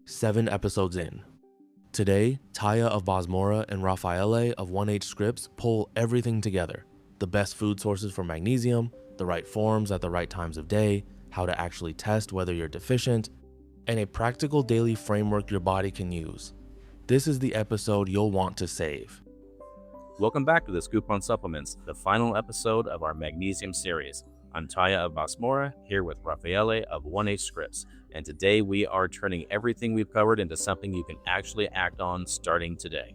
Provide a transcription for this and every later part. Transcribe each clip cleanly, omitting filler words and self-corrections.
7 episodes in. Today, Taya of Bosmora and Raffaele of 1H Scripts pull everything together. The best food sources for magnesium, the right forms at the right times of day, how to actually test whether you're deficient, and a practical daily framework your body can use. This is the episode you'll want to save. Welcome back to the Scoop on Supplements, the final episode of our Magnesium series. I'm Taya of Bosmora, here with Raffaele of 1H Scripts, and today we are turning everything we've covered into something you can actually act on starting today.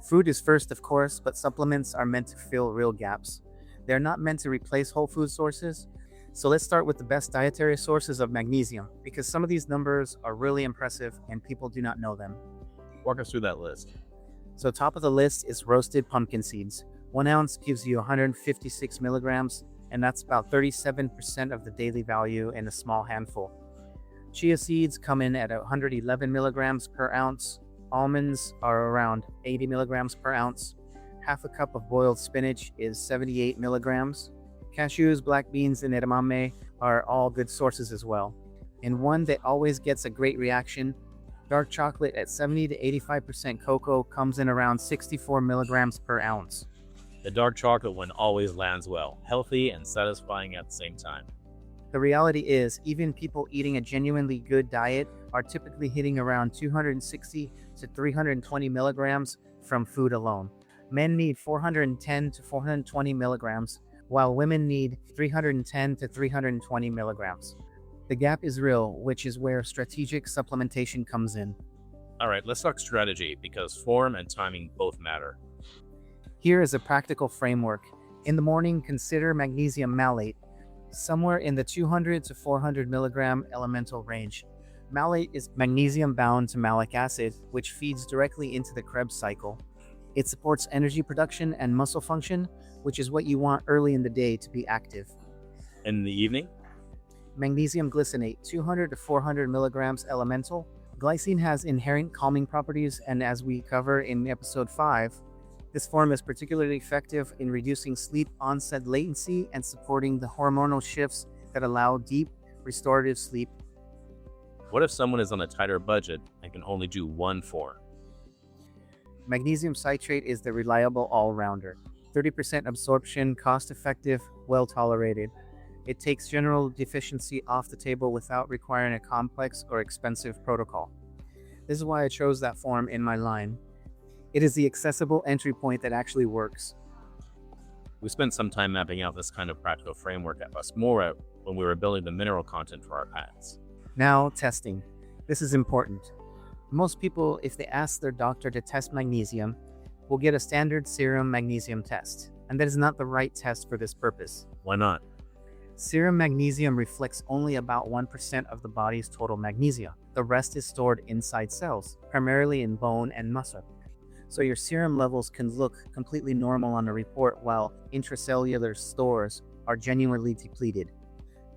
Food is first, of course, but supplements are meant to fill real gaps. They're not meant to replace whole food sources. So let's start with the best dietary sources of magnesium, because some of these numbers are really impressive and people do not know them. Walk us through that list. So top of the list is roasted pumpkin seeds. 1 ounce gives you 156 milligrams, and that's about 37% of the daily value in a small handful. Chia seeds come in at 111 milligrams per ounce. Almonds are around 80 milligrams per ounce. Half a cup of boiled spinach is 78 milligrams. Cashews, black beans, and edamame are all good sources as well. And one that always gets a great reaction, dark chocolate at 70 to 85% cocoa comes in around 64 milligrams per ounce. The dark chocolate one always lands well, healthy and satisfying at the same time. The reality is, even people eating a genuinely good diet are typically hitting around 260 to 320 milligrams from food alone. Men need 410 to 420 milligrams, while women need 310 to 320 milligrams. The gap is real, which is where strategic supplementation comes in. All right, let's talk strategy, because form and timing both matter. Here is a practical framework. In the morning, consider magnesium malate, somewhere in the 200 to 400 milligram elemental range. Malate is magnesium bound to malic acid, which feeds directly into the Krebs cycle. It supports energy production and muscle function, which is what you want early in the day to be active. In the evening? Magnesium glycinate, 200 to 400 milligrams elemental. Glycine has inherent calming properties, and as we cover in episode 5, this form is particularly effective in reducing sleep onset latency and supporting the hormonal shifts that allow deep, restorative sleep. What if someone is on a tighter budget and can only do one form? Magnesium citrate is the reliable all-rounder. 30% absorption, cost-effective, well-tolerated. It takes general deficiency off the table without requiring a complex or expensive protocol. This is why I chose that form in my line. It is the accessible entry point that actually works. We spent some time mapping out this kind of practical framework at Bosmora when we were building the mineral content for our packs. Now, testing. This is important. Most people, if they ask their doctor to test magnesium, will get a standard serum magnesium test, and that is not the right test for this purpose. Why not? Serum magnesium reflects only about 1% of the body's total magnesia. The rest is stored inside cells, primarily in bone and muscle. So your serum levels can look completely normal on a report, while intracellular stores are genuinely depleted.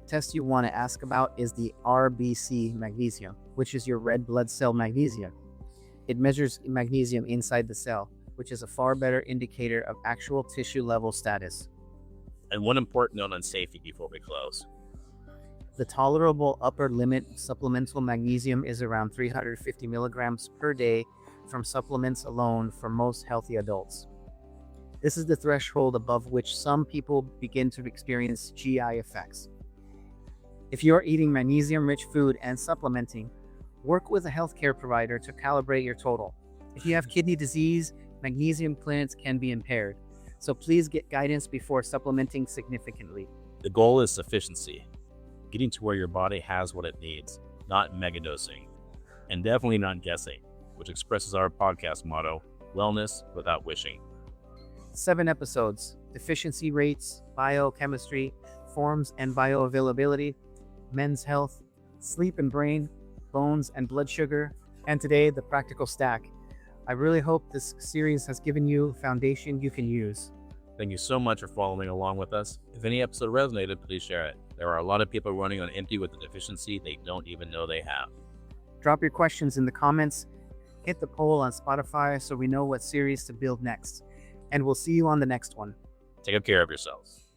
The test you want to ask about is the RBC magnesium, which is your red blood cell magnesium. It measures magnesium inside the cell, which is a far better indicator of actual tissue level status. And one important note on safety before we close. The tolerable upper limit of supplemental magnesium is around 350 milligrams per day from supplements alone for most healthy adults. This is the threshold above which some people begin to experience GI effects. If you're eating magnesium-rich food and supplementing, work with a healthcare provider to calibrate your total. If you have kidney disease, magnesium clearance can be impaired, so please get guidance before supplementing significantly. The goal is sufficiency, getting to where your body has what it needs, not megadosing, and definitely not guessing, which expresses our podcast motto, wellness without wishing. 7 episodes, deficiency rates, biochemistry, forms and bioavailability, men's health, sleep and brain, bones and blood sugar, and today, the practical stack. I really hope this series has given you a foundation you can use. Thank you so much for following along with us. If any episode resonated, please share it. There are a lot of people running on empty with a deficiency they don't even know they have. Drop your questions in the comments. Hit the poll on Spotify so we know what series to build next. And we'll see you on the next one. Take good care of yourselves.